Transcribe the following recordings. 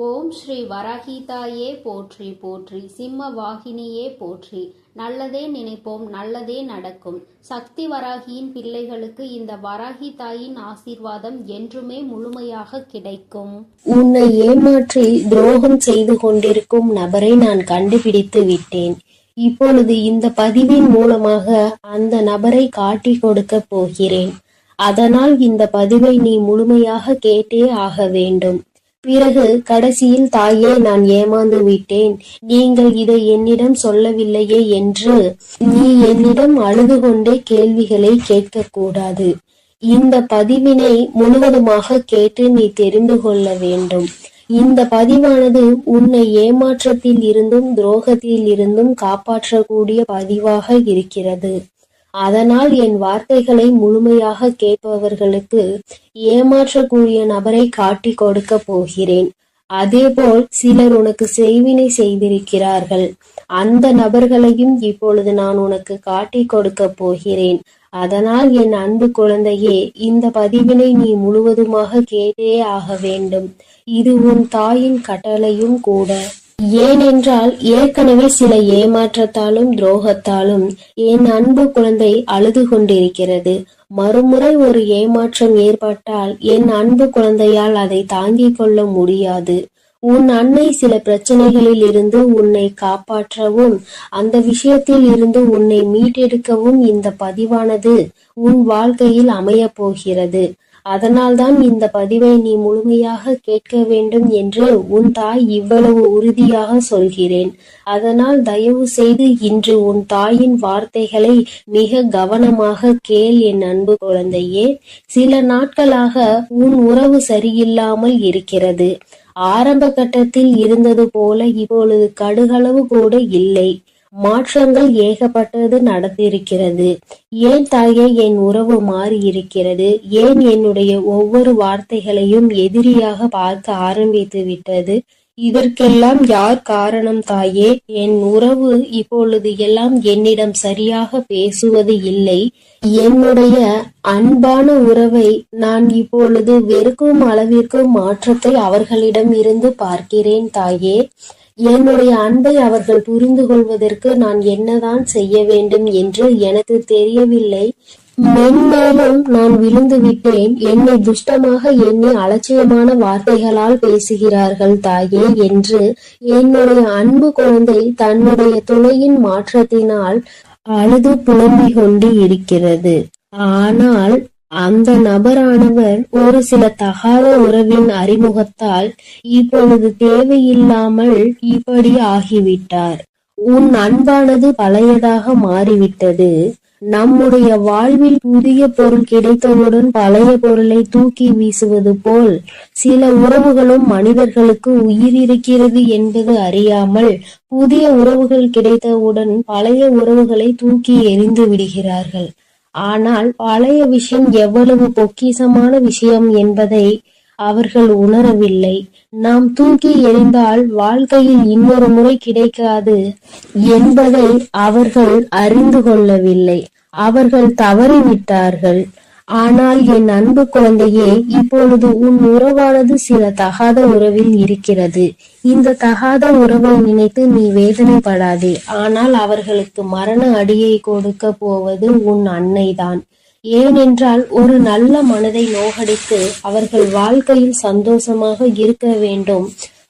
ஓம் ஸ்ரீ வராகிதாயே போற்றி போற்றி, சிம்ம வாகினியே போற்றி. நல்லதே நினைப்போம், நல்லதே நடக்கும். சக்தி வராகியின் பிள்ளைகளுக்கு இந்த வராகி தாயின் ஆசீர்வாதம் என்றுமே முழுமையாக கிடைக்கும். உன்னை ஏமாற்றி துரோகம் செய்து கொண்டிருக்கும் நபரை நான் கண்டுபிடித்து விட்டேன். இப்பொழுது இந்த பதிவின் மூலமாக அந்த நபரை காட்டி கொடுக்க போகிறேன். அதனால் இந்த பதிவை நீ முழுமையாக கேட்டே ஆக வேண்டும். பிறகு கடைசியில், தாயே, நான் ஏமாந்து விட்டேன், நீங்கள் இதை என்னிடம் சொல்லவில்லையே என்று நீ என்னிடம் அழுது கொண்டே கேள்விகளை கேட்கக்கூடாது. இந்த பதிவினை முழுவதுமாக கேட்டு நீ தெரிந்து கொள்ள வேண்டும். இந்த பதிவானது உன்னை ஏமாற்றத்தில் இருந்தும் துரோகத்தில் இருந்தும் காப்பாற்றக்கூடிய பதிவாக இருக்கிறது. அதனால் என் வார்த்தைகளை முழுமையாக கேட்பவர்களுக்கு ஏமாற்றக்கூடிய நபரை காட்டி கொடுக்க போகிறேன். அதேபோல் சிலர் உனக்கு செய்வினை செய்திருக்கிறார்கள். அந்த நபர்களையும் இப்பொழுது நான் உனக்கு காட்டி கொடுக்க போகிறேன். அதனால் என் அன்பு குழந்தையே, இந்த பதிவினை நீ முழுவதுமாக கேட்டே ஆக வேண்டும். இது உன் தாயின் கட்டளையும் கூட. ஏனென்றால் ஏற்கனவே சில ஏமாற்றத்தாலும் துரோகத்தாலும் என் அன்பு குழந்தை அழுது கொண்டிருக்கிறது. மறுமுறை ஒரு ஏமாற்றம் ஏற்பட்டால் என் அன்பு குழந்தையால் அதை தாங்கிக் கொள்ள முடியாது. உன் அன்னை சில பிரச்சனைகளில் இருந்து உன்னை காப்பாற்றவும் அந்த விஷயத்தில் இருந்து உன்னை மீட்டெடுக்கவும் இந்த பதிவானது உன் வாழ்க்கையில் அமைய போகிறது. அதனால்தான் இந்த பதிவை நீ முழுமையாக கேட்க வேண்டும் என்று உன் தாய் இவ்வளவு உறுதியாக சொல்கிறேன். அதனால் தயவு செய்து இன்று உன் தாயின் வார்த்தைகளை மிக கவனமாக கேள் என் அன்பு குழந்தையே. சில நாட்களாக உன் உறவு சரியில்லாமல் இருக்கிறது. ஆரம்ப கட்டத்தில் இருந்தது போல இப்பொழுது கடுகளவு கூட இல்லை. மாற்றங்கள் ஏகப்பட்டது நடந்திருக்கிறது. ஏன் தாயே என் உறவு மாறி இருக்கிறது? ஏன் என்னுடைய ஒவ்வொரு வார்த்தைகளையும் எதிரியாக பார்க்க ஆரம்பித்து விட்டது? இதற்கெல்லாம் யார் காரணம் தாயே? என் உறவு இப்பொழுது எல்லாம் என்னிடம் சரியாக பேசுவது இல்லை. என்னுடைய அன்பான உறவை நான் இப்பொழுது வெறுக்கும் அளவிற்கு மாற்றத்தை அவர்களிடம் இருந்து பார்க்கிறேன் தாயே. என்னுடைய அன்பை அவர்கள் புரிந்து கொள்வதற்கு நான் என்னதான் செய்ய வேண்டும் என்று எனக்கு தெரியவில்லை. மென்மேலும் நான் விழுந்து விட்டேன். என்னை துஷ்டமாக எண்ணி அலட்சியமான வார்த்தைகளால் பேசுகிறார்கள் தாயே என்று என்னுடைய அன்பு குழந்தை தன்னுடைய துணையின் மாற்றத்தினால் அழுது புலம்பிக் கொண்டு இருக்கிறது. ஆனால் அந்த நபரானவர் ஒரு சில தகாத உறவின் அறிமுகத்தால் இப்பொழுது தேவையில்லாமல் இப்படி ஆகிவிட்டார். உன் அன்பானது பழையதாக மாறிவிட்டது. நம்முடைய வாழ்வில் புதிய பொருள் கிடைத்தவுடன் பழைய பொருளை தூக்கி வீசுவது போல் சில உறவுகளும் மனிதர்களுக்கு உயிர் இருக்கிறது என்பது அறியாமல் புதிய உறவுகள் கிடைத்தவுடன் பழைய உறவுகளை தூக்கி எறிந்து விடுகிறார்கள். ஆனால் பழைய விஷயம் எவ்வளவு பொக்கிஷமான விஷயம் என்பதை அவர்கள் உணரவில்லை. நாம் தூக்கி எறிந்தால் வாழ்க்கையில் இன்னொரு முறை கிடைக்காது என்பதை அவர்கள் அறிந்து கொள்ளவில்லை. அவர்கள் தவறிவிட்டார்கள். ஆனால் என் அன்பு குழந்தையே, இப்பொழுது உன் உறவானது சில தகாத உறவில் இருக்கிறது. இந்த தகாத உறவை நினைத்து நீ வேதனைப்படாதே. ஆனால் அவர்களுக்கு மரண அடியை கொடுக்க போவது உன் அன்னைதான். ஏனென்றால் ஒரு நல்ல மனதை நோகடித்து அவர்கள் வாழ்க்கையில் சந்தோஷமாக இருக்க வேண்டும்.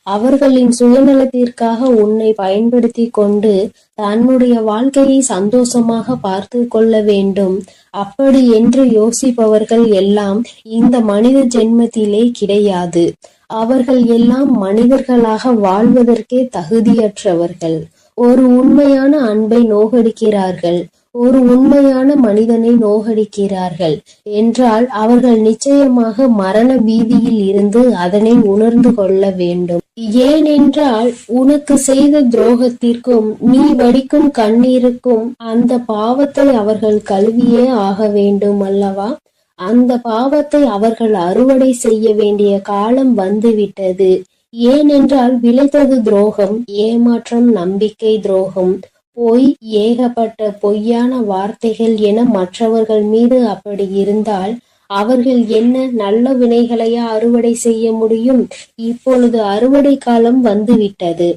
அவர்களின் சுயநலத்திற்காக உன்னை பயன்படுத்தி கொண்டு தன்னுடைய வாழ்க்கையை சந்தோஷமாக பார்த்து கொள்ள வேண்டும். அப்படி என்று யோசிப்பவர்கள் எல்லாம் இந்த மனித ஜென்மத்திலே கிடையாது. அவர்கள் எல்லாம் மனிதர்களாக வாழ்வதற்கே தகுதியற்றவர்கள். ஒரு உண்மையான அன்பை நோகடிக்கிறார்கள், ஒரு உண்மையான மனிதனை நோகடிக்கிறார்கள் என்றால் அவர்கள் நிச்சயமாக மரண பீதியில் இருந்து அதனை உணர்ந்து கொள்ள வேண்டும். ஏனென்றால் உனக்கு செய்த துரோகத்திற்கும் நீ வடிக்கும் கண்ணீருக்கும் அந்த பாவத்தை அவர்கள் கழுவியே ஆக வேண்டும் அல்லவா? அந்த பாவத்தை அவர்கள் அறுவடை செய்ய வேண்டிய காலம் வந்துவிட்டது. ஏனென்றால் விளைத்தது துரோகம், ஏமாற்றம், நம்பிக்கை துரோகம், பொய், ஏகப்பட்ட பொய்யான வார்த்தைகள் என மற்றவர்கள் மீது அப்படி இருந்தால் அவர்கள் என்ன நல்ல வினைகளையா அறுவடை செய்ய முடியும்? இப்பொழுது அறுவடை காலம் வந்துவிட்டது.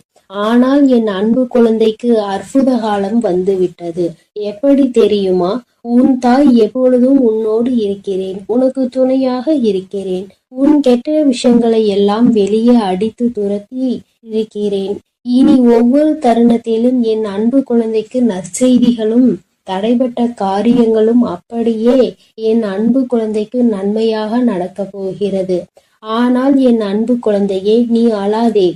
ஆனால் என் அன்பு குழந்தைக்கு அற்புத காலம் வந்துவிட்டது. எப்படி தெரியுமா? உன் தாய் எப்பொழுதும் உன்னோடு இருக்கிறேன், உனக்கு துணையாக இருக்கிறேன். உன் கெட்ட விஷயங்களை எல்லாம் வெளியே அடித்து துரத்தி இருக்கிறேன். இனி ஒவ்வொரு தருணத்திலும் என் அன்பு குழந்தைக்கு நற்செய்திகளும் தடைபட்ட காரியங்களும் அப்படியே என் அன்பு குழந்தைக்கு நன்மையாக நடக்கப் போகிறது. ஆனால் என் அன்பு குழந்தையே, நீ அழாதே.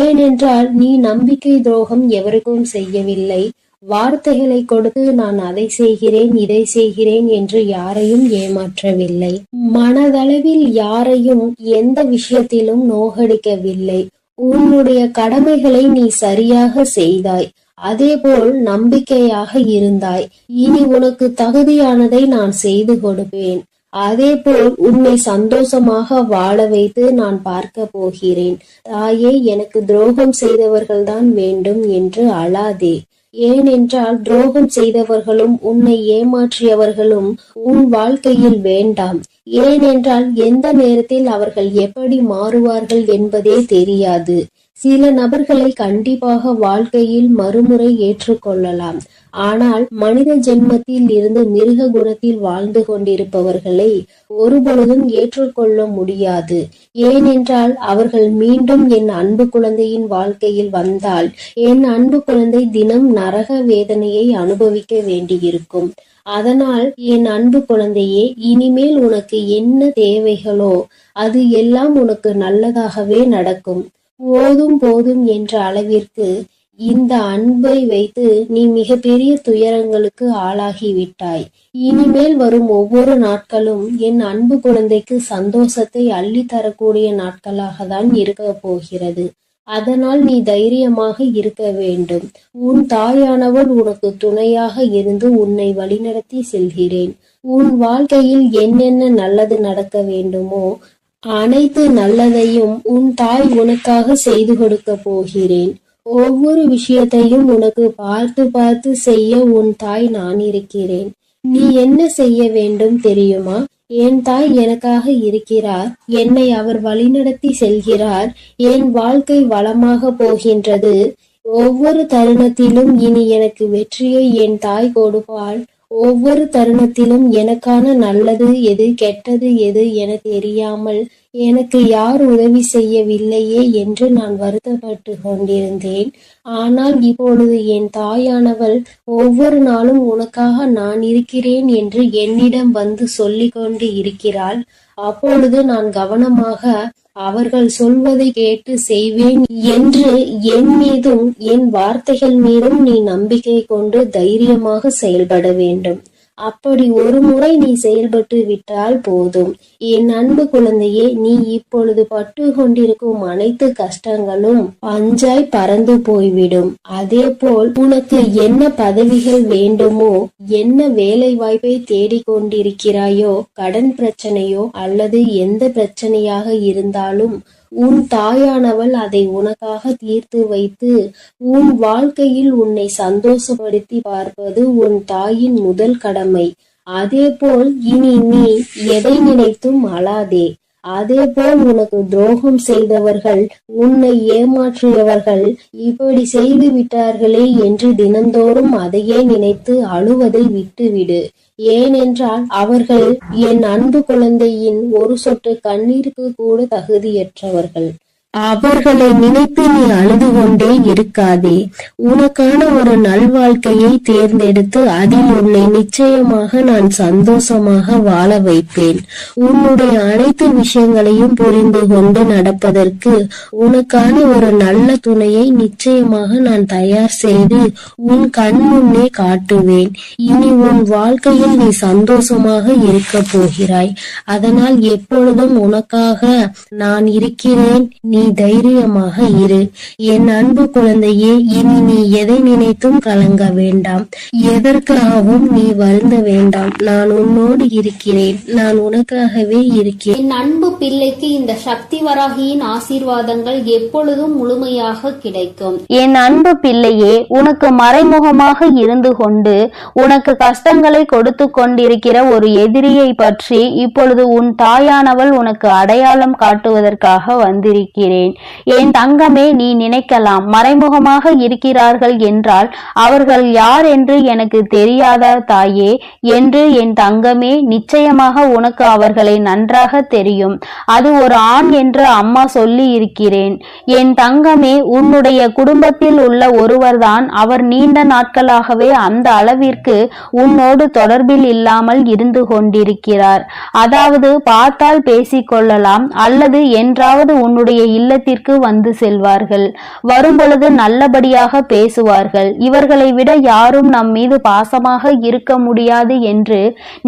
ஏனென்றால் நீ நம்பிக்கை துரோகம் எவருக்கும் செய்யவில்லை. வார்த்தைகளை கொடுத்து நான் அதை செய்கிறேன் இதை செய்கிறேன் என்று யாரையும் ஏமாற்றவில்லை. மனதளவில் யாரையும் எந்த விஷயத்திலும் நோகடிக்கவில்லை. உன்னுடைய கடமைகளை நீ சரியாக செய்தாய். அதேபோல் நம்பிக்கையாக இருந்தாய். இனி உனக்கு தகுதியானதை நான் செய்து கொடுப்பேன். அதேபோல் உன்னை சந்தோஷமாக வாழ வைத்து நான் பார்க்க போகிறேன். தாயே, எனக்கு துரோகம் செய்தவர்கள்தான் வேண்டும் என்று அழாதே. ஏனென்றால் துரோகம் செய்தவர்களும் உன்னை ஏமாற்றியவர்களும் உன் வாழ்க்கையில் வேண்டாம். ஏனென்றால் எந்த நேரத்தில் அவர்கள் எப்படி மாறுவார்கள் என்பதே தெரியாது. சில நபர்களை கண்டிப்பாக வாழ்க்கையில் மறுமுறை ஏற்றுக்கொள்ளலாம். ஆனால் மனித ஜென்மத்தில் இருந்து மிருக குணத்தில் வாழ்ந்து கொண்டிருப்பவர்களை ஒருபொழுதும் ஏற்றுக்கொள்ள முடியாது. ஏனென்றால் அவர்கள் மீண்டும் என் அன்பு குழந்தையின் வாழ்க்கையில் வந்தால் என் அன்பு குழந்தை தினம் நரக வேதனையை அனுபவிக்க வேண்டியிருக்கும். அதனால் என் அன்பு குழந்தையே, இனிமேல் உனக்கு என்ன தேவைகளோ அது எல்லாம் உனக்கு நல்லதாகவே நடக்கும். போதும் போதும் என்ற அளவிற்கு இந்த அன்பை வைத்து நீ மிகப்பெரிய துயரங்களுக்கு ஆளாகிவிட்டாய். இனிமேல் வரும் ஒவ்வொரு நாட்களும் என் அன்பு குழந்தைக்கு சந்தோஷத்தை அள்ளி தரக்கூடிய நாட்களாக தான் இருக்க போகிறது. அதனால் நீ தைரியமாக இருக்க வேண்டும். உன் தாயானவள் உனக்கு துணையாக இருந்து உன்னை வழிநடத்தி செல்கிறேன். உன் வாழ்க்கையில் என்னென்ன நல்லது நடக்க வேண்டுமோ அனைத்து நல்லதையும் உன் தாய் உனக்காக செய்து கொடுக்க போகிறேன். ஒவ்வொரு விஷயத்தையும் உனக்கு பார்த்து பார்த்து செய்ய உன் தாய் நான் இருக்கிறேன். நீ என்ன செய்ய வேண்டும் தெரியுமா? என் தாய் எனக்காக இருக்கிறார். என்னை அவர் வழிநடத்தி செல்கிறார். என் வாழ்க்கை வளமாக போகின்றது. ஒவ்வொரு தருணத்திலும் இனி எனக்கு வெற்றியை என் தாய் கொடுப்பாள். ஒவ்வொரு தருணத்திலும் எனக்கான நல்லது எது கெட்டது எது என தெரியாமல் எனக்கு யார் உதவி செய்யவில்லையே என்று நான் வருத்தப்பட்டு கொண்டிருந்தேன். ஆனால் இப்பொழுது என் தாயானவள் ஒவ்வொரு நாளும் உனக்காக நான் இருக்கிறேன் என்று என்னிடம் வந்து சொல்லிக் கொண்டு இருக்கிறாள். அப்பொழுது நான் கவனமாக அவர்கள் சொல்வதை கேட்டு செய்வேன் என்று என் மீதும் என் வார்த்தைகள் மீதும் நீ நம்பிக்கை கொண்டு தைரியமாக செயல்பட வேண்டும். அப்படி ஒரு முறை நீ செயல்பட்டு விட்டால் போதும். என் அன்பு குழந்தையே, நீ இப்பொழுது பட்டு கொண்டிருக்கும் அனைத்து கஷ்டங்களும் பஞ்சாய் பறந்து போய்விடும். அதே போல் உனக்கு என்ன பதவிகள் வேண்டுமோ, என்ன வேலை வாய்ப்பை தேடிக்கொண்டிருக்கிறாயோ, கடன் பிரச்சனையோ அல்லது எந்த பிரச்சனையாக இருந்தாலும் உன் தாயானவள் அதை உனக்காக தீர்த்து வைத்து உன் வாழ்க்கையில் உன்னை சந்தோஷப்படுத்தி பார்ப்பது உன் தாயின் முதல் கடமை. அதேபோல் இனி நீ எதை நினைத்தும் அழாதே. அதேபோல் உனக்கு துரோகம் செய்தவர்கள், உன்னை ஏமாற்றியவர்கள் இப்படி செய்து விட்டார்களே என்று தினந்தோறும் அதையே நினைத்து அழுவதை விட்டுவிடு. ஏனென்றால் அவர்கள் என் அன்பு குழந்தையின் ஒரு சொட்டு கண்ணீருக்கு கூட தகுதியற்றவர்கள். அவர்களை நினைத்து நீ அழுது கொண்டே இருக்காதே. உனக்கான ஒரு நல்வாழ்க்கையை தேர்ந்தெடுத்து அதில் உன்னை நிச்சயமாக நான் சந்தோஷமாக வாழ வைப்பேன். உன்னுடைய அனைத்து விஷயங்களையும் புரிந்து கொண்டு நடப்பதற்கு உனக்கான ஒரு நல்ல துணையை நிச்சயமாக நான் தயார் செய்து உன் கண் முன்னே காட்டுவேன். இனி உன் வாழ்க்கையில் நீ சந்தோஷமாக இருக்க போகிறாய். அதனால் எப்பொழுதும் உனக்காக நான் இருக்கிறேன். நீ நீ தைரியமாக இரு. என் அன்பு குழந்தையே, இனி நீ எதை நினைத்தும் கலங்க வேண்டாம். எதற்காகவும் நீ வருந்த வேண்டாம். நான் உன்னோடு இருக்கிறேன். நான் உனக்காகவே இருக்கிறேன். என் அன்பு பிள்ளைக்கு இந்த சக்தி வராகியின் ஆசீர்வாதங்கள் எப்பொழுதும் முழுமையாக கிடைக்கும். என் அன்பு பிள்ளையே, உனக்கு மறைமுகமாக இருந்து கொண்டு உனக்கு கஷ்டங்களை கொடுத்து கொண்டிருக்கிற ஒரு எதிரியை பற்றி இப்பொழுது உன் தாயானவள் உனக்கு அடையாளம் காட்டுவதற்காக வந்திருக்கிறேன். என் தங்கமே, நீ நினைக்கலாம், மறைமுகமாக இருக்கிறார்கள் என்றால் அவர்கள் யார் என்று எனக்கு தெரியாதா தாயே என்று. என் தங்கமே, நிச்சயமாக உனக்கு அவர்களை நன்றாக தெரியும். அது ஒரு ஆண் என்று அம்மா சொல்லி இருக்கிறேன். என் தங்கமே, உன்னுடைய குடும்பத்தில் உள்ள ஒருவர்தான். அவர் நீண்ட நாட்களாகவே அந்த அளவிற்கு உன்னோடு தொடர்பில் இல்லாமல் இருந்து கொண்டிருக்கிறார். அதாவது பார்த்தால் பேசிக்கொள்ளலாம், அல்லது என்றாவது உன்னுடைய இல்லத்திற்கு வந்து செல்வார்கள். வரும்பொழுது நல்லபடியாக பேசுவார்கள். இவர்களை விட யாரும் நம் மீது பாசமாக இருக்க முடியாது என்று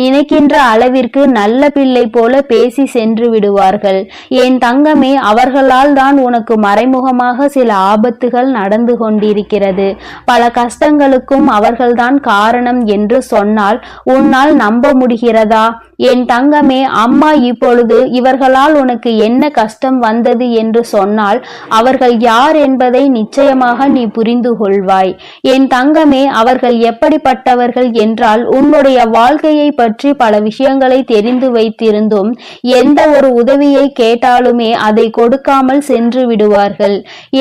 நினைக்கின்ற அளவிற்கு நல்ல பிள்ளை போல பேசி சென்று விடுவார்கள். என் தங்கமே, அவர்களால் தான் உனக்கு மறைமுகமாக சில ஆபத்துகள் நடந்து கொண்டிருக்கிறது. பல கஷ்டங்களுக்கும் அவர்கள்தான் காரணம் என்று சொன்னால் உன்னால் நம்ப முடிகிறதா? என் தங்கமே, அம்மா இப்பொழுது இவர்களால் உனக்கு என்ன கஷ்டம் வந்தது என்று சொன்னால் அவர்கள் யார் என்பதை நிச்சயமாக நீ புரிந்து கொள்வாய். என் தங்கமே, அவர்கள் எப்படிப்பட்டவர்கள் என்றால் உன்னுடைய வாழ்க்கையை பற்றி பல விஷயங்களை தெரிந்து வைத்திருந்தும் எந்த ஒரு உதவியை கேட்டாலுமே அதை கொடுக்காமல் சென்று விடுவார்கள்.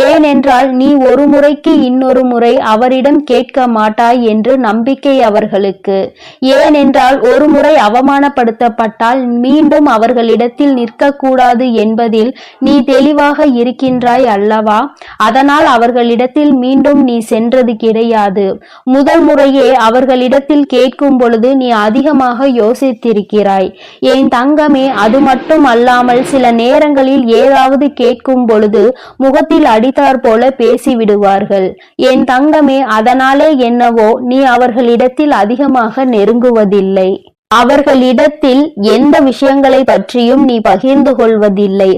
ஏனென்றால் நீ ஒரு முறைக்கு இன்னொரு முறை அவரிடம் கேட்க மாட்டாய் என்று நம்பிக்கை அவர்களுக்கு. ஏனென்றால் ஒரு முறை அவமானப்படுத்தப்பட்டால் மீண்டும் அவர்களிடத்தில் நிற்கக்கூடாது என்பதில் நீ தெளிவாக இருக்கின்றாய் அல்லவா? அதனால் அவர்களிடத்தில் மீண்டும் நீ சென்றது கிடையாது. முதல் முறையே அவர்களிடத்தில் கேட்கும் பொழுது நீ அதிகமாக யோசித்திருக்கிறாய். என் தங்கமே, அது மட்டும் அல்லாமல் சில நேரங்களில் ஏதாவது கேட்கும் பொழுது முகத்தில் அடித்தார் போல பேசிவிடுவார்கள். என் தங்கமே, அதனாலே என்னவோ நீ அவர்களிடத்தில் அதிகமாக நெருங்குவதில்லை. அவர்களிடத்தில் எந்த விஷயங்களை பற்றியும் நீ பகிர்ந்து கொள்வதில்லை.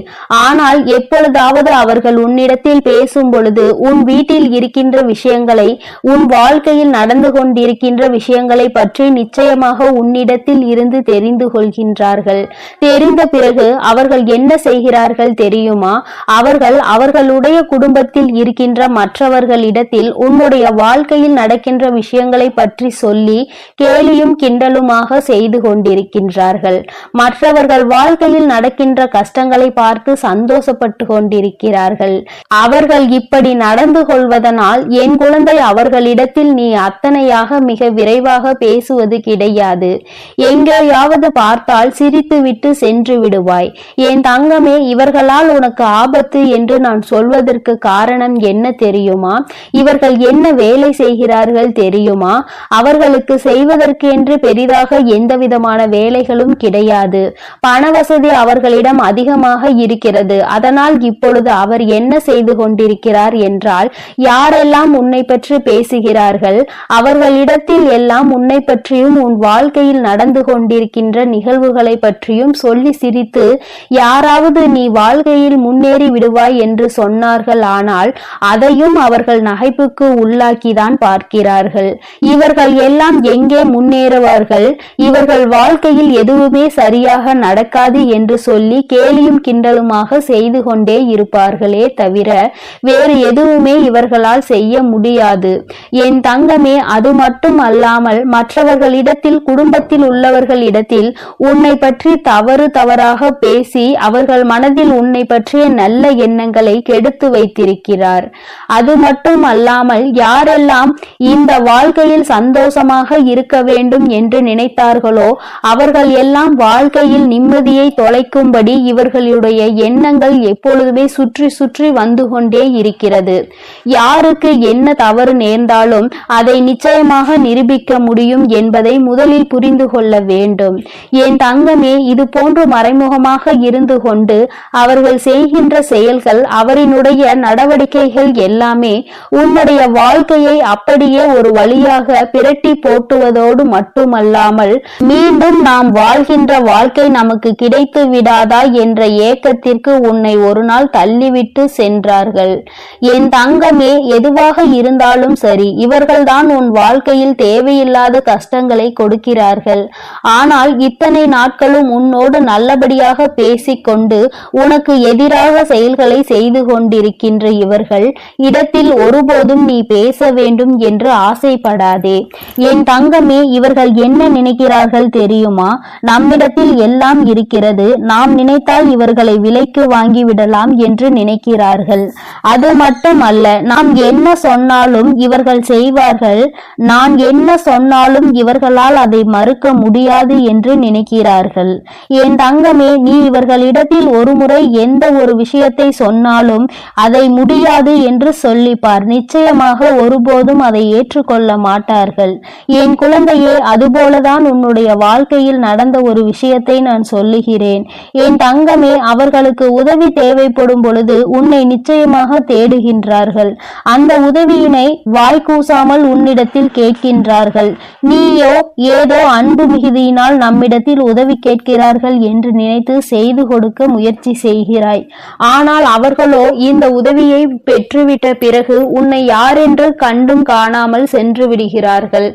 ஆனால் எப்பொழுதாவது அவர்கள் உன்னிடத்தில் பேசும் பொழுது உன் வீட்டில் இருக்கின்ற விஷயங்களை, உன் வாழ்க்கையில் நடந்து கொண்டிருக்கின்ற விஷயங்களை பற்றி நிச்சயமாக உன்னிடத்தில் இருந்து தெரிந்து கொள்கின்றார்கள். தெரிந்த பிறகு அவர்கள் என்ன செய்கிறார்கள் தெரியுமா? அவர்களுடைய குடும்பத்தில் இருக்கின்ற மற்றவர்களிடத்தில் உன்னுடைய வாழ்க்கையில் நடக்கின்ற விஷயங்களை பற்றி சொல்லி கேலியும் கிண்டலுமாக செய்து கொண்டிருக்கின்றார்கள். மற்றவர்கள் வாழ்க்கையில் நடக்கின்ற கஷ்டங்களை பார்த்து சந்தோஷப்பட்டு கொண்டிருக்கிறார்கள். அவர்கள் இப்படி நடந்து கொள்வதனால் என் குழந்தை அவர்களிடத்தில் நீ அத்தனையாக மிக விரைவாக பேசுவது கிடையாது. எங்கேயாவது பார்த்தால் சிரித்துவிட்டு சென்று விடுவாய். என் தங்கமே, இவர்களால் உனக்கு ஆபத்து என்று நான் சொல்வதற்கு காரணம் என்ன தெரியுமா? இவர்கள் என்ன வேலை செய்கிறார்கள் தெரியுமா? அவர்களுக்கு செய்வதற்கு என்று பெரிதாக எந்த விதமான வேலைகளும் கிடையாது. பண வசதி அவர்களிடம் அதிகமாக இருக்கிறது. அதனால் இப்பொழுது அவர் என்ன செய்து கொண்டிருக்கிறார் என்றால், யாரெல்லாம் உன்னை பற்றி பேசுகிறார்கள் அவர்களிடத்தில் எல்லாம் உன்னை பற்றியும் உன் வாழ்க்கையில் நடந்து கொண்டிருக்கின்ற நிகழ்வுகளை பற்றியும் சொல்லி சிரித்து, யாராவது நீ வாழ்க்கையில் முன்னேறி விடுவாய் என்று சொன்னார்கள், ஆனால் அதையும் அவர்கள் நகைப்புக்கு உள்ளாக்கிதான் பார்க்கிறார்கள். இவர்கள் எல்லாம் எங்கே முன்னேறுவார்கள்? இவர்கள் வாழ்க்கையில் எதுவுமே சரியாக நடக்காது என்று சொல்லி கேலியும் கிண்டலுமாக செய்து கொண்டே இருப்பார்களே தவிர வேறு எதுவுமே இவர்களால் செய்ய முடியாது. என் தங்கமே, அது மட்டும் அல்லாமல் மற்றவர்களிடத்தில், குடும்பத்தில் உள்ளவர்களிடத்தில் உன்னை பற்றி தவறாக பேசி அவர்கள் மனதில் உன்னை பற்றிய நல்ல எண்ணங்களை கெடுத்து வைத்திருக்கிறார். அது மட்டும் அல்லாமல் யாரெல்லாம் இந்த வாழ்க்கையில் சந்தோஷமாக இருக்க வேண்டும் என்று நினைத்தார்களோ அவர்கள் எல்லாம் வாழ்க்கையில் நிம்மதியை தொலைக்கும்படி இவர்களுடைய எண்ணங்கள் எப்பொழுதுமே சுற்றி சுற்றி வந்து கொண்டே இருக்கிறது. யாருக்கு என்ன தவறு நேர்ந்தாலும் அதை நிச்சயமாக நிரூபிக்க முடியும் என்பதை முதலில் புரிந்து கொள்ள வேண்டும். என் தங்கமே, இது போன்று மறைமுகமாக இருந்து கொண்டு அவர்கள் செய்கின்ற செயல்கள், அவரினுடைய நடவடிக்கைகள் எல்லாமே உன்னுடைய வாழ்க்கையை அப்படியே ஒரு வழியாக பிரட்டி போட்டுவதோடு மட்டுமல்லாமல் மீண்டும் நாம் வாழ்கின்ற வாழ்க்கை நமக்கு கிடைத்து விடாதா என்ற ஏக்கத்திற்கு உன்னை ஒரு நாள் தள்ளிவிட்டு சென்றார்கள். என் தங்கமே, எதுவாக இருந்தாலும் சரி, இவர்கள்தான் உன் வாழ்க்கையில் தேவையில்லாத கஷ்டங்களை கொடுக்கிறார்கள். ஆனால் இத்தனை நாட்களும் உன்னோடு நல்லபடியாக பேசிக்கொண்டு உனக்கு எதிராக செயல்களை செய்து கொண்டிருக்கின்ற இவர்கள் இடத்தில் ஒருபோதும் நீ பேச வேண்டும் என்று ஆசைப்படாதே. என் தங்கமே, இவர்கள் என்ன நினைக்கிறார்கள் தெரியுமா? நம்மிடத்தில் எல்லாம் இருக்கிறது, நாம் நினைத்தால் இவர்களை விலைக்கு வாங்கிவிடலாம் என்று நினைக்கிறார்கள். அது மட்டுமல்ல, நாம் என்ன சொன்னாலும் இவர்கள் செய்வார்கள், நான் என்ன சொன்னாலும் இவர்களால் அதை மறுக்க முடியாது என்று நினைக்கிறார்கள். என் தங்கமே, நீ இவர்களிடத்தில் ஒருமுறை எந்த ஒரு விஷயத்தை சொன்னாலும் அதை முடியாது என்று சொல்லிப்பார். நிச்சயமாக ஒருபோதும் அதை ஏற்றுக்கொள்ள மாட்டார்கள். என் குழந்தையே, அதுபோலதான் உன்னுடைய வாழ்க்கையில் நடந்த ஒரு விஷயத்தை நான் சொல்லுகிறேன். என் தங்கமே, அவர்களுக்கு உதவி தேவைப்படும் பொழுது உன்னை நிச்சயமாக தேடுகின்றார்கள். அந்த உதவியினை வாய்க்கூசாமல் உன்னிடத்தில் கேட்கின்றார்கள். நீயோ ஏதோ அன்பு மிகுதியினால் நம்மிடத்தில் உதவி கேட்கிறார்கள் என்று நினைத்து செய்து கொடுக்க முயற்சி செய்கிறாய். ஆனால் அவர்களோ இந்த உதவியை பெற்றுவிட்ட பிறகு உன்னை யாரென்று கண்டும் காணாமல் சென்று விடுகிறார்கள்.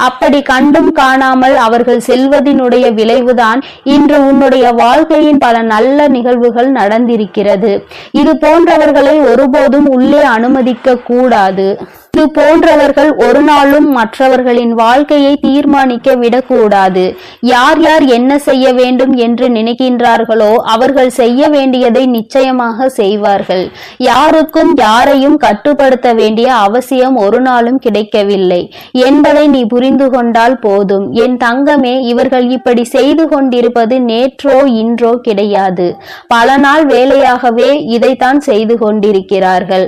அப்படி கண்டும் காணாமல் அவர்கள் செல்வதினுடைய விளைவுதான் இன்று உன்னுடைய வாழ்க்கையின் பல நல்ல நிகழ்வுகள் நடந்திருக்கிறது. இது போன்றவர்களை ஒருபோதும் உள்ளே அனுமதிக்க கூடாது. இது போன்றவர்கள் ஒரு நாளும் மற்றவர்களின் வாழ்க்கையை தீர்மானிக்க விடக்கூடாது. யார் யார் என்ன செய்ய வேண்டும் என்று நினைக்கின்றார்களோ அவர்கள் செய்ய வேண்டியதை நிச்சயமாக செய்வார்கள். யாருக்கும் யாரையும் கட்டுப்படுத்த வேண்டிய அவசியம் ஒரு நாளும் கிடைக்கவில்லை என்பதை நீ புரிந்து கொண்டால் போதும். என் தங்கமே, இவர்கள் இப்படி செய்து கொண்டிருப்பது நேற்றோ இன்றோ கிடையாது. பல நாள் வேலையாகவே இதைத்தான் செய்து கொண்டிருக்கிறார்கள்.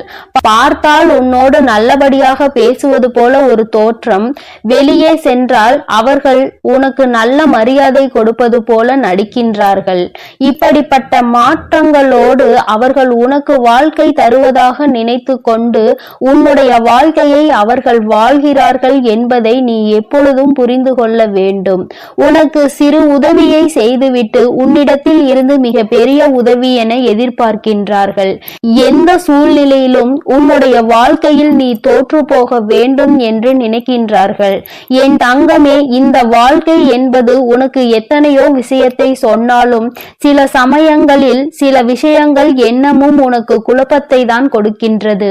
பார்த்தால் உன்னோடு நல்லபடி பேசுவது போல ஒரு தோற்றம், வெளியே சென்றால் அவர்கள் உனக்கு நல்ல மரியாதை கொடுப்பது போல நடிக்கின்றார்கள். இப்படிப்பட்ட மாற்றங்களோடு அவர்கள் உனக்கு வாழ்க்கை தருவதாக நினைத்து கொண்டு உன்னுடைய வாழ்க்கையை அவர்கள் வாழ்கிறார்கள் என்பதை நீ எப்பொழுதும் புரிந்து கொள்ள வேண்டும். உனக்கு சிறு உதவியை செய்துவிட்டு உன்னிடத்தில் இருந்து மிக பெரிய உதவி என எதிர்பார்க்கின்றார்கள். எந்த சூழ்நிலையிலும் உன்னுடைய வாழ்க்கையில் நீ தோற்று போக வேண்டும் என்று நினைக்கின்றார்கள். என் தங்கமே, இந்த வாழ்க்கை என்பது உனக்கு எத்தனையோ விஷயத்தை சொன்னாலும் சில சமயங்களில் சில விஷயங்கள் என்னமும் உனக்கு குழப்பத்தை தான் கொடுக்கின்றது.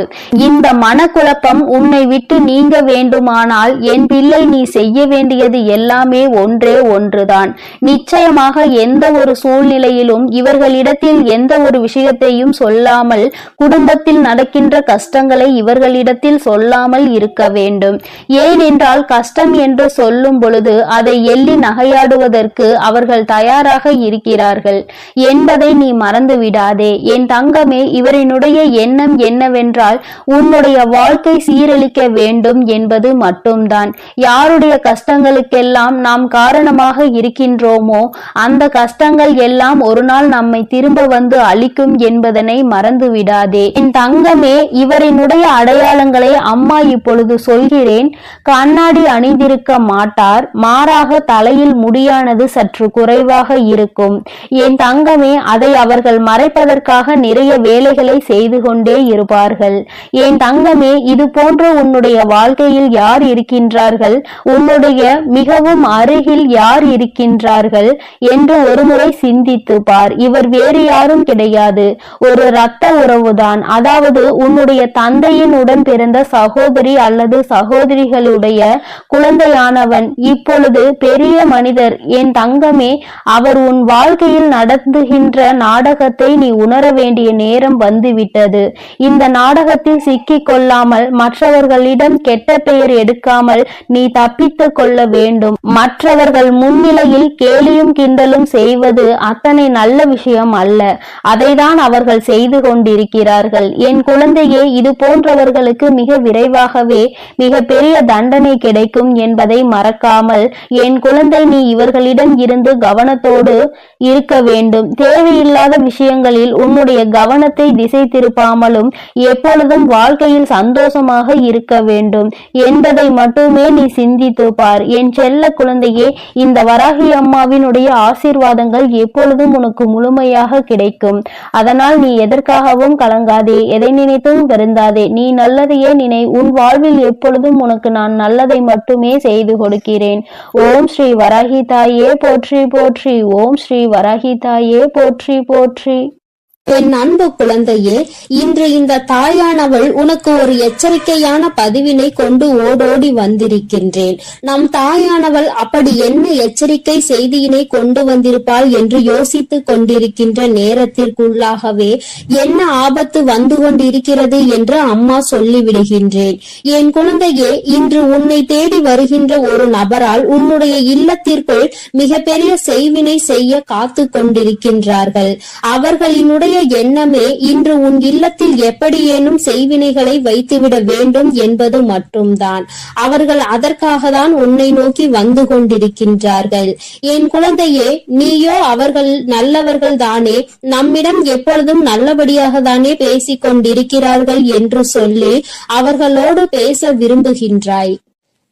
இந்த மனக்குழப்பம் உன்னை விட்டு நீங்க வேண்டுமானால் என் பிள்ளை, நீ செய்ய வேண்டியது எல்லாமே ஒன்றே ஒன்றுதான். நிச்சயமாக எந்த ஒரு சூழ்நிலையிலும் இவர்களிடத்தில் எந்த ஒரு விஷயத்தையும் சொல்லாமல், குடும்பத்தில் நடக்கின்ற கஷ்டங்களை இவர்களிடத்தில் சொல்லாமல் இருக்க வேண்டும். ஏனென்றால் கஷ்டம் என்று சொல்லும் பொழுது அதை எள்ளி நகையாடுவதற்கு அவர்கள் தயாராக இருக்கிறார்கள் என்பதை நீ மறந்து விடாதே. என் தங்கமே, இவரினுடைய எண்ணம் என்னவென்றால் உன்னுடைய வாழ்க்கை சீரழிக்க வேண்டும் என்பது மட்டும்தான். யாருடைய கஷ்டங்களுக்கெல்லாம் நாம் காரணமாக இருக்கின்றோமோ அந்த கஷ்டங்கள் எல்லாம் ஒரு நாள் நம்மை திரும்ப வந்து அழிக்கும் என்பதனை மறந்து விடாதே. என் தங்கமே, இவரினுடைய அடையாளங்களை அம்மா இப்பொழுது சொல்கிறேன். கண்ணாடி அணிந்திருக்க மாட்டார், மாறாக தலையில் முடியானது சற்று குறைவாக இருக்கும். என் தங்கமே, அதை அவர்கள் மறைப்பதற்காக நிறைய வேலைகளை செய்து கொண்டே இருப்பார்கள். என் தங்கமே, இது போன்ற உன்னுடைய வாழ்க்கையில் யார் இருக்கின்றார்கள், உன்னுடைய மிகவும் அருகில் யார் இருக்கின்றார்கள் என்று ஒருமுறை சிந்தித்து பார். இவர் வேறு யாரும் கிடையாது, ஒரு இரத்த உறவுதான். அதாவது உன்னுடைய தந்தையின் உடன் பிறந்த சகோதரி அல்லது சகோதரிகளுடைய குழந்தையானவன் இப்பொழுது பெரிய மனிதர். என் தங்கமே, அவர் உன் வாழ்க்கையில் நடத்துகின்ற நாடகத்தை நீ உணர வேண்டிய நேரம் வந்துவிட்டது. இந்த நாடகத்தில் சிக்கிக் கொள்ளாமல், மற்றவர்களிடம் கெட்ட பெயர் எடுக்காமல் நீ தப்பித்துக் கொள்ள வேண்டும். மற்றவர்கள் முன்னிலையில் கேலியும் கிண்டலும் செய்வது அத்தனை நல்ல விஷயம் அல்ல. அதைதான் அவர்கள் செய்து கொண்டிருக்கிறார்கள். என் குழந்தையே, இது போன்றவர்களுக்கு மிக விரைவாகவே மிக பெரிய தண்டனை கிடைக்கும் என்பதை மறக்காமல் என் குழந்தை, நீ இவர்களிடம் இருந்து கவனத்தோடு இருக்க வேண்டும். தேவையில்லாத விஷயங்களில் உன்னுடைய கவனத்தை திசை திருப்பாமலும் எப்பொழுதும் வாழ்க்கையில் சந்தோஷமாக இருக்க வேண்டும் என்பதை மட்டுமே நீ சிந்தித்து பார். என் செல்ல குழந்தையே, இந்த வராகி அம்மாவினுடைய ஆசீர்வாதங்கள் எப்பொழுதும் உனக்கு முழுமையாக கிடைக்கும். அதனால் நீ எதற்காகவும் கலங்காதே, எதை நினைத்தும் வருந்தாதே. நீ நல்லதையே நினை. உன் வாழ்வில் எப்பொழுதும் உனக்கு நான் நல்லதை மட்டுமே செய்து கொடுக்கிறேன். ஓம் ஸ்ரீ வராகி தாயே போற்றி போற்றி. ஓம் ஸ்ரீ வராகி தாயே போற்றி போற்றி. என் அன்பு குழந்தையே, இன்று இந்த தாயானவள் உனக்கு ஒரு எச்சரிக்கையான பதிவினை கொண்டு ஓடோடி வந்திருக்கின்றேன். நம் தாயானவள் அப்படி என்ன எச்சரிக்கை செய்தியினை கொண்டு வந்திருப்பாள் என்று யோசித்துக் கொண்டிருக்கின்ற நேரத்திற்குள்ளாகவே என்ன ஆபத்து வந்து கொண்டிருக்கிறது என்று அம்மா சொல்லிவிடுகின்றேன். என் குழந்தையே, இன்று உன்னை தேடி வருகின்ற ஒரு நபரால் உன்னுடைய இல்லத்திற்குள் மிகப்பெரிய செய்வினை செய்ய காத்து கொண்டிருக்கின்றார்கள். அவர்களினுடைய எண்ணமே இன்று உன் இல்லத்தில் எப்படியேனும் செய்வினைகளை வைத்துவிட வேண்டும் என்பது மட்டும்தான். அவர்கள் அதற்காக தான் உன்னை நோக்கி வந்து கொண்டிருக்கின்றார்கள். என் குழந்தையே, நீயோ அவர்கள் நல்லவர்கள் தானே, நம்மிடம் எப்பொழுதும் நல்லபடியாக தானே பேசிக் கொண்டிருக்கிறார்கள் என்று சொல்லி அவர்களோடு பேச விரும்புகின்றாய்.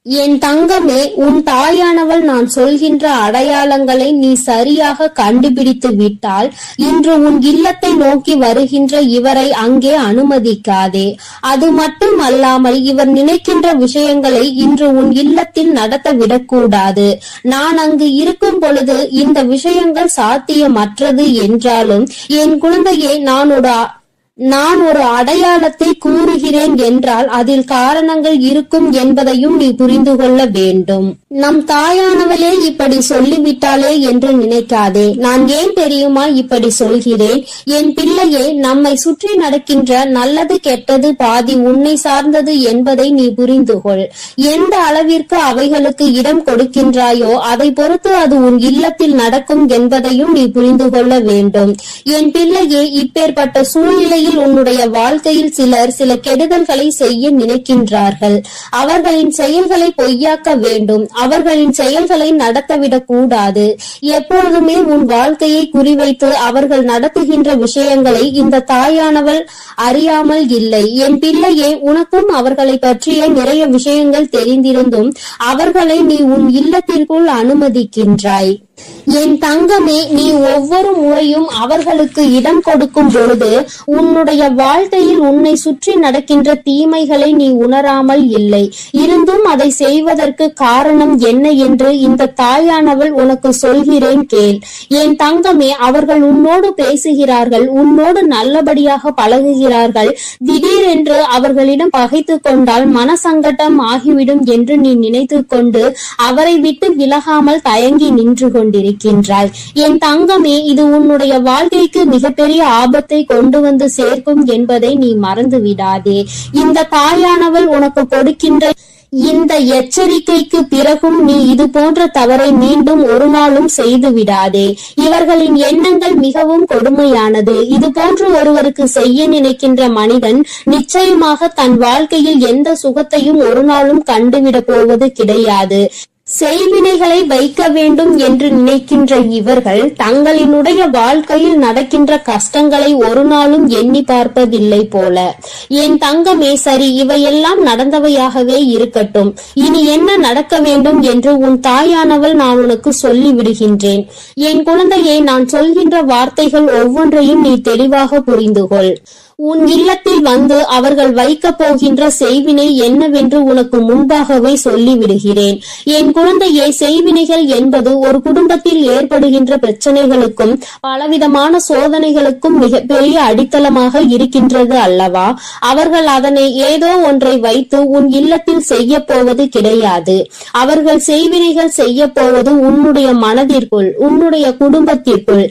என் தங்கமே, உன் தாயானவள் நான் சொல்கின்ற அடையாளங்களை நீ சரியாக கண்டுபிடித்து விட்டால் இன்று உன் இல்லத்தை நோக்கி வருகின்ற இவரை அங்கே அனுமதிக்காதே. அது மட்டும் அல்லாமல் இவர் நினைக்கின்ற விஷயங்களை இன்று உன் இல்லத்தில் நடத்த விடக்கூடாது. நான் அங்கு இருக்கும் பொழுது இந்த விஷயங்கள் சாத்தியமற்றது என்றாலும் என் குழந்தையே, நான் ஒரு அடையாளத்தை கூறுகிறேன் என்றால் அதில் காரணங்கள் இருக்கும் என்பதையும் நீ புரிந்து கொள்ள வேண்டும். நம் தாயானவளே இப்படி சொல்லிவிட்டாளே என்று நினைக்காதே. நான் ஏன் தெரியுமா இப்படி சொல்கிறேன்? என் பிள்ளையே, நம்மை சுற்றி நடக்கின்ற நல்லது கெட்டது பாதி உன்னை சார்ந்தது என்பதை நீ புரிந்து கொள். எந்த அளவிற்கு அவைகளுக்கு இடம் கொடுக்கின்றாயோ அதை பொறுத்து அது உன் இல்லத்தில் நடக்கும் என்பதையும் நீ புரிந்து கொள்ள வேண்டும். என் பிள்ளையே, இப்பேற்பட்ட சூழ்நிலை உன்னுடைய வாழ்க்கையில் சிலர் சில கெடுதல்களை செய்ய நினைக்கின்றார்கள். அவர்களின் செயல்களை பொய்யாக்க வேண்டும். அவர்களின் செயல்களை நடத்தவிடக் கூடாது. எப்பொழுதுமே உன் வாழ்க்கையை குறிவைத்து அவர்கள் நடத்துகின்ற விஷயங்களை இந்த தாயானவள் அறியாமல் இல்லை. என் பிள்ளையே, உனக்கும் அவர்களை பற்றிய நிறைய விஷயங்கள் தெரிந்திருந்தும் அவர்களை நீ உன் இல்லத்திற்குள் அனுமதிக்கின்றாய். என் தங்கமே, நீ ஒவ்வொரு முறையும் அவர்களுக்கு இடம் கொடுக்கும் பொழுது உன்னுடைய வாழ்க்கையில் உன்னை சுற்றி நடக்கின்ற தீமைகளை நீ உணராமல் இல்லை. இருந்தும் அதை செய்வதற்கு காரணம் என்ன என்று இந்த தாயானவள் உனக்கு சொல்கிறேன் கேள். என் தங்கமே, அவர்கள் உன்னோடு பேசுகிறார்கள், உன்னோடு நல்லபடியாக பழகுகிறார்கள். திடீரென்று அவர்களிடம் பகைத்து கொண்டால் மனசங்கடம் ஆகிவிடும் என்று நீ நினைத்து கொண்டு அவரை விட்டு விலகாமல் தயங்கி நின்று கொண்டிருக்கிறாய். என் தங்கமே, இது உன்னுடைய வாழ்க்கைக்கு மிகப்பெரிய ஆபத்தை கொண்டு வந்து சேர்க்கும் என்பதை நீ மறந்து விடாதே. இந்த தாயானவள் உனக்கு கொடுக்கின்ற இந்த எச்சரிக்கைக்கு பிறகும் நீ இது போன்ற தவறை மீண்டும் ஒரு நாளும் செய்து விடாதே. இவர்களின் எண்ணங்கள் மிகவும் கொடுமையானது. இது போன்று ஒருவருக்கு செய்ய நினைக்கின்ற மனிதன் நிச்சயமாக தன் வாழ்க்கையில் எந்த சுகத்தையும் ஒரு நாளும் கண்டுவிட போவது கிடையாது. செய்வினைகளை வைக்க வேண்டும் என்று நினைக்கின்ற இவர்கள் தங்களினுடைய வாழ்க்கையில் நடக்கின்ற கஷ்டங்களை ஒரு நாளும் எண்ணி பார்ப்பதில்லை போல. என் தங்கமே, சரி, இவையெல்லாம் நடந்தவையாகவே இருக்கட்டும். இனி என்ன நடக்க வேண்டும் என்று உன் தாயானவள் நான் உனக்கு சொல்லி விடுகின்றேன். என் குழந்தையை, நான் சொல்கின்ற வார்த்தைகள் ஒவ்வொன்றையும் நீ தெளிவாக புரிந்து கொள். உன் இல்லத்தில் வந்து அவர்கள் வைக்க போகின்ற செய்வினை என்னவென்று உனக்கு முன்பாகவே சொல்லிவிடுகிறேன். என் குழந்தையை, செய்வினைகள் என்பது ஒரு குடும்பத்தில் ஏற்படுகின்ற பிரச்சனைகளுக்கும் பலவிதமான சோதனைகளுக்கும் மிகப்பெரிய அடித்தளமாக இருக்கின்றது அல்லவா? அவர்கள் அதனை ஏதோ ஒன்றை வைத்து உன் இல்லத்தில் செய்ய போவது கிடையாது. அவர்கள் செய்வினைகள் செய்ய போவது உன்னுடைய மனதிற்குள், உன்னுடைய குடும்பத்திற்குள்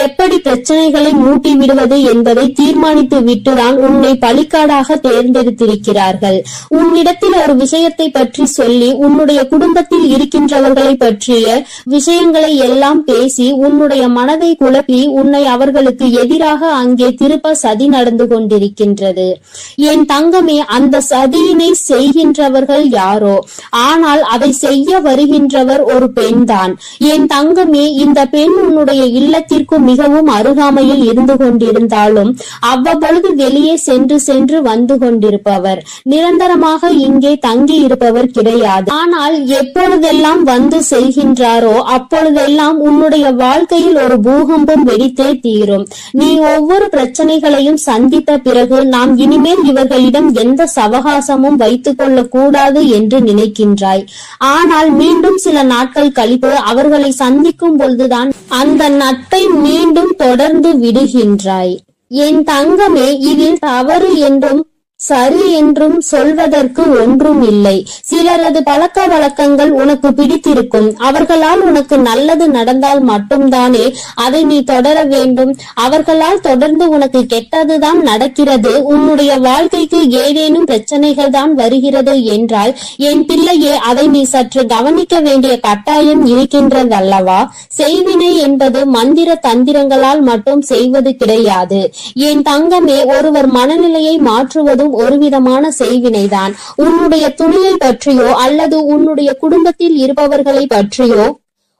எப்படி பிரச்சனைகளை மூட்டி விடுவது என்பதை தீர்மானித்து விட்டுதான் உன்னை பலிக்காடாக தேர்ந்தெடுத்திருக்கிறார்கள். உன்னிடத்தில் ஒரு விஷயத்தை பற்றி சொல்லி உன்னுடைய குடும்பத்தில் இருக்கின்றவர்களை பற்றிய விஷயங்களை எல்லாம் பேசி உன்னுடைய மனதை குழப்பி உன்னை அவர்களுக்கு எதிராக அங்கே திருப்ப சதி நடந்து கொண்டிருக்கின்றது. என் தங்கமே, அந்த சதியினை செய்கின்றவர்கள் யாரோ, ஆனால் அதை செய்ய வருகின்றவர் ஒரு பெண்தான். என் தங்கமே, இந்த பெண் உன்னுடைய இல்லத்திற்கு மிகவும் அருகாமையில் இருந்து கொண்டிருந்தாலும் அவ்வப்பொழுது வெளியே சென்று சென்று வந்து கொண்டிருப்பவர், நிரந்தரமாக இங்கே தங்கி இருப்பவர் கிடையாது. ஆனால் எப்பொழுதெல்லாம் வந்து செல்கின்றாரோ அப்பொழுதெல்லாம் உன்னுடைய வாழ்க்கையில் ஒரு பூகம்பம் வெடித்தே தீரும். நீ ஒவ்வொரு பிரச்சனைகளையும் சந்தித்த பிறகு நாம் இனிமேல் இவர்களிடம் எந்த சவகாசமும் வைத்துக் கொள்ள கூடாது என்று நினைக்கின்றாய். ஆனால் மீண்டும் சில நாட்கள் கழித்து அவர்களை சந்திக்கும் பொழுதுதான் அந்த நட்பை மீண்டும் தொடர்ந்து விடுகின்றாய். என் தங்கமே, இதில் தவறு என்றும் சரி என்றும் சொல்வதற்கு ஒன்றும் இல்லை. சிலரது பழக்க வழக்கங்கள் உனக்கு பிடித்திருக்கும். அவர்களால் உனக்கு நல்லது நடந்தால் மட்டும்தானே அதை நீ தொடர வேண்டும். அவர்களால் தொடர்ந்து உனக்கு கெட்டதுதான் நடக்கிறது, உன்னுடைய வாழ்க்கைக்கு ஏதேனும் பிரச்சனைகள் தான் வருகிறது என்றால் என் பிள்ளையே, அதை நீ சற்று கவனிக்க வேண்டிய கட்டாயம் இருக்கின்றதல்லவா? செய்வினை என்பது மந்திர தந்திரங்களால் மட்டும் செய்வது கிடையாது. என் தங்கமே, ஒருவர் மனநிலையை மாற்றுவதும் ஒரு விதமான செய்வினைதான். உன்னுடைய துணியை பற்றியோ அல்லது உன்னுடைய குடும்பத்தில் இருப்பவர்களை பற்றியோ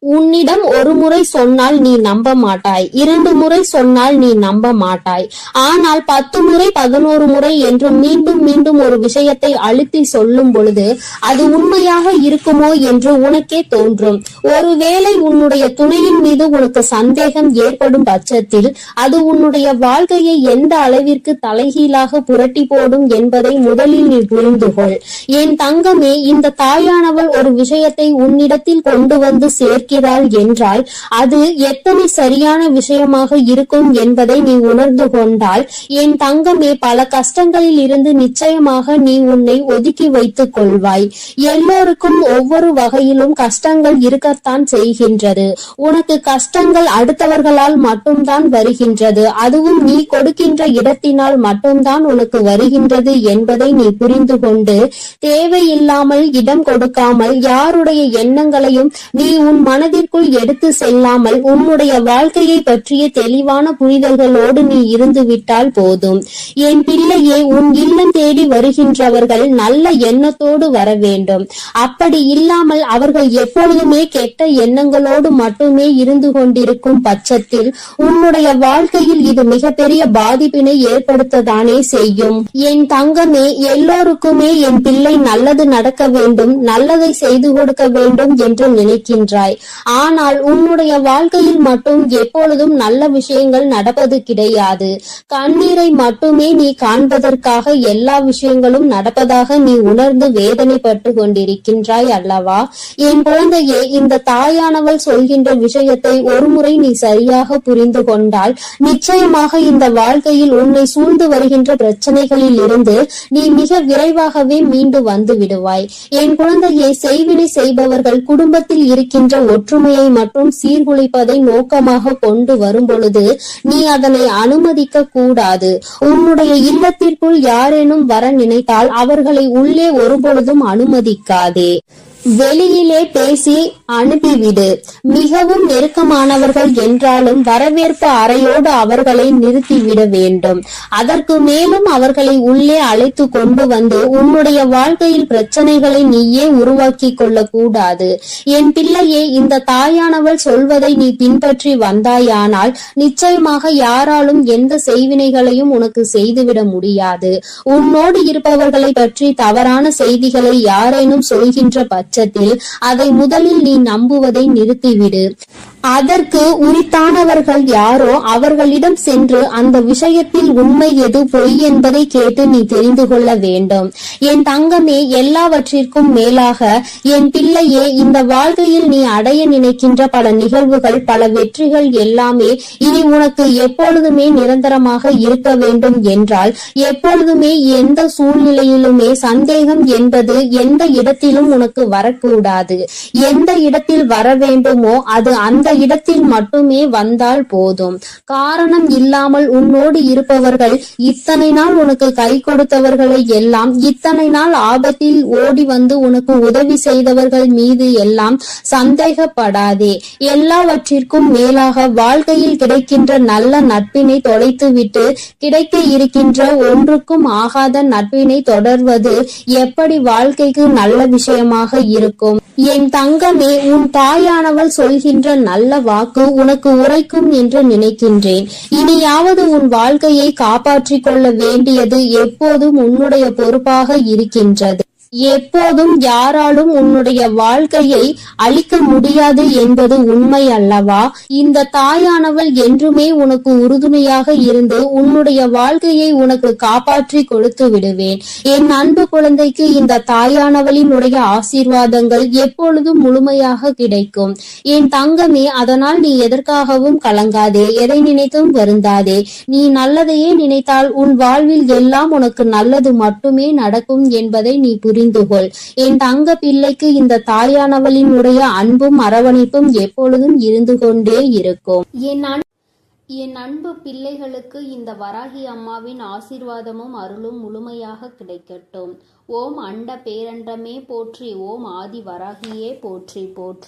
உன்னிடம் ஒரு முறை சொன்னால் நீ நம்ப மாட்டாய், 2 முறை சொன்னால் நீ நம்ப மாட்டாய். ஆனால் 10 முறை 11 முறை என்று மீண்டும் மீண்டும் ஒரு விஷயத்தை அழுத்தி சொல்லும் பொழுது அது உண்மையாக இருக்குமோ என்று உனக்கே தோன்றும். ஒருவேளை உன்னுடைய துணையின் மீது உனக்கு சந்தேகம் ஏற்படும் பட்சத்தில் அது உன்னுடைய வாழ்க்கையை எந்த அளவிற்கு தலைகீழாக புரட்டி போடும் என்பதை முதலில் நீ புரிந்து கொள். என் தங்கமே, இந்த தாயானவள் ஒரு விஷயத்தை உன்னிடத்தில் கொண்டு வந்து சேர்க்கிறாள் என்றால் அது எத்தனை சரியான விஷயமாக இருக்கும் என்பதை நீ உணர்ந்து கொண்டால் என் தங்கமே, பல கஷ்டங்களில் இருந்து நிச்சயமாக நீ உன்னை ஒதுக்கி வைத்துக் கொள்வாய். எல்லோருக்கும் ஒவ்வொரு வகையிலும் கஷ்டங்கள் இருக்கத்தான் செய்கின்றது. உனக்கு கஷ்டங்கள் அடுத்தவர்களால் மட்டும்தான் வருகின்றது, அதுவும் நீ கொடுக்கின்ற இடத்தினால் மட்டும்தான் உனக்கு வருகின்றது என்பதை நீ புரிந்து கொண்டு தேவையில்லாமல் இடம் கொடுக்காமல் யாருடைய எண்ணங்களையும் நீ உன் மனதிற்குள் எடுத்து செல்லாமல் உன்னுடைய வாழ்க்கையை பற்றிய தெளிவான புரிதல்களோடு நீ இருந்து விட்டால் போதும். என் பிள்ளையே, உன் இல்லம் தேடி வருகின்றவர்கள் நல்ல எண்ணத்தோடு வர வேண்டும். அப்படி இல்லாமல் அவர்கள் எப்பொழுதுமே கெட்ட எண்ணங்களோடு மட்டுமே இருந்து கொண்டிருக்கும் பட்சத்தில் உன்னுடைய வாழ்க்கையில் இது மிகப்பெரிய பாதிப்பினை ஏற்படுத்ததானே செய்யும். என் தங்கமே, எல்லோருக்குமே என் பிள்ளை நல்லது நடக்க வேண்டும், நல்லதை செய்து கொடுக்க வேண்டும் என்று நினைக்கின்றாய். ஆனால் உன்னுடைய வாழ்க்கையில் மட்டும் எப்பொழுதும் நல்ல விஷயங்கள் நடப்பது கிடையாது. கண்ணீரை மட்டுமே நீ காண்பதற்காக எல்லா விஷயங்களும் நடப்பதாக நீ உணர்ந்து வேதனைப்பட்டு கொண்டிருக்கின்றாய் அல்லவா? என் குழந்தையே, இந்த தாயானவள் சொல்கின்ற விஷயத்தை ஒருமுறை நீ சரியாக புரிந்து கொண்டால் நிச்சயமாக இந்த வாழ்க்கையில் உன்னை சூழ்ந்து வருகின்ற பிரச்சனைகளில் இருந்து நீ மிக விரைவாகவே மீண்டு வந்து விடுவாய். என் குழந்தையை, செய்வினை செய்பவர்கள் குடும்பத்தில் இருக்கின்ற ஒற்றுமையை மற்றும் சீர்குலைப்பதை நோக்கமாக கொண்டு வரும் பொழுது நீ அதனை அனுமதிக்க கூடாது. உன்னுடைய இல்லத்திற்குள் யாரேனும் வர நினைத்தால் அவர்களை உள்ளே ஒருபொழுதும் அனுமதிக்காதே. வெளியிலே பேசி அனுப்பிவிடு. மிகவும் நெருக்கமானவர்கள் என்றாலும் வரவேற்பு அறையோடு அவர்களை நிறுத்திவிட வேண்டும். அதற்கு மேலும் அவர்களை உள்ளே அழைத்து கொண்டு வந்து உன்னுடைய வாழ்க்கையில் பிரச்சனைகளை நீயே உருவாக்கி கொள்ள கூடாது. என் பிள்ளையே, இந்த தாயானவள் சொல்வதை நீ பின்பற்றி வந்தாயானால் நிச்சயமாக யாராலும் எந்த செய்வினைகளையும் உனக்கு செய்துவிட முடியாது. உன்னோடு இருப்பவர்களை பற்றி தவறான செய்திகளை யாரேனும் சொல்கின்ற பட்சத்தில் அதை முதலில் நீ நம்புவதை நிறுத்திவிடு. அதற்கு உரித்தானவர்கள் யாரோ அவர்களிடம் சென்று அந்த விஷயத்தில் உண்மை எது பொய் என்பதை கேட்டு நீ தெரிந்து கொள்ள வேண்டும். என் தங்கமே, எல்லாவற்றிற்கும் மேலாக என் பிள்ளையே, இந்த வாழ்க்கையில் நீ அடைய நினைக்கின்ற பல நிகழ்வுகள், பல வெற்றிகள் எல்லாமே இனி உனக்கு எப்பொழுதுமே நிரந்தரமாக இருக்க வேண்டும் என்றால் எப்பொழுதுமே எந்த சூழ்நிலையிலுமே சந்தேகம் என்பது எந்த இடத்திலும் உனக்கு வரக்கூடாது. எந்த இடத்தில் வர வேண்டுமோ அது அந்த இடத்தில் மட்டுமே வந்தால் போதும். காரணம் இல்லாமல் உன்னோடு இருப்பவர்கள், இத்தனை நாள் உனக்கு கை கொடுத்தவர்களை எல்லாம், இத்தனை நாள் ஆபத்தில் ஓடி வந்து உனக்கு உதவி செய்தவர்கள் மீது எல்லாம் சந்தேகப்படாதே. எல்லாவற்றிற்கும் மேலாக வாழ்க்கையில் கிடைக்கின்ற நல்ல நட்பினை தொலைத்துவிட்டு கிடைக்க இருக்கின்ற ஒன்றுக்கும் ஆகாத நட்பினை தொடர்வது எப்படி வாழ்க்கைக்கு நல்ல விஷயமாக இருக்கும்? என் தங்கமே, உன் தாயானவள் சொல்கின்ற நல்ல வாக்கு உனக்கு உரைக்கும் என்று நினைக்கின்றேன். இனியாவது உன் வாழ்க்கையை காப்பாற்றிக் கொள்ள வேண்டியது எப்போதும் உன்னுடைய பொறுப்பாக இருக்கின்றது. எப்போதும் யாராலும் உன்னுடைய வாழ்க்கையை அழிக்க முடியாது என்பது உண்மை அல்லவா? இந்த தாயானவள் என்றுமே உனக்கு உறுதுணையாக இருந்து உன்னுடைய வாழ்க்கையை உனக்கு காப்பாற்றி கொடுத்து விடுவேன். என் அன்பு குழந்தைக்கு இந்த தாயானவளினுடைய ஆசீர்வாதங்கள் எப்பொழுதும் முழுமையாக கிடைக்கும். என் தங்கமே, அதனால் நீ எதற்காகவும் கலங்காதே, எதை நினைத்தும் வருந்தாதே. நீ நல்லதையே நினைத்தால் உன் வாழ்வில் எல்லாம் உனக்கு நல்லது மட்டுமே நடக்கும் என்பதை நீ புரிந்து கொள். என் தங்க பிள்ளைக்கு இந்த தாயானவளினுடைய அன்பும் அரவணைப்பும் எப்பொழுதும் இருந்து கொண்டே இருக்கும். என் அன்பு பிள்ளைகளுக்கு இந்த வராகி அம்மாவின் ஆசீர்வாதமும் அருளும் முழுமையாக கிடைக்கட்டும். ஓம் அண்ட பேரண்டமே போற்றி, ஓம் ஆதி வராகியே போற்றி போற்றி.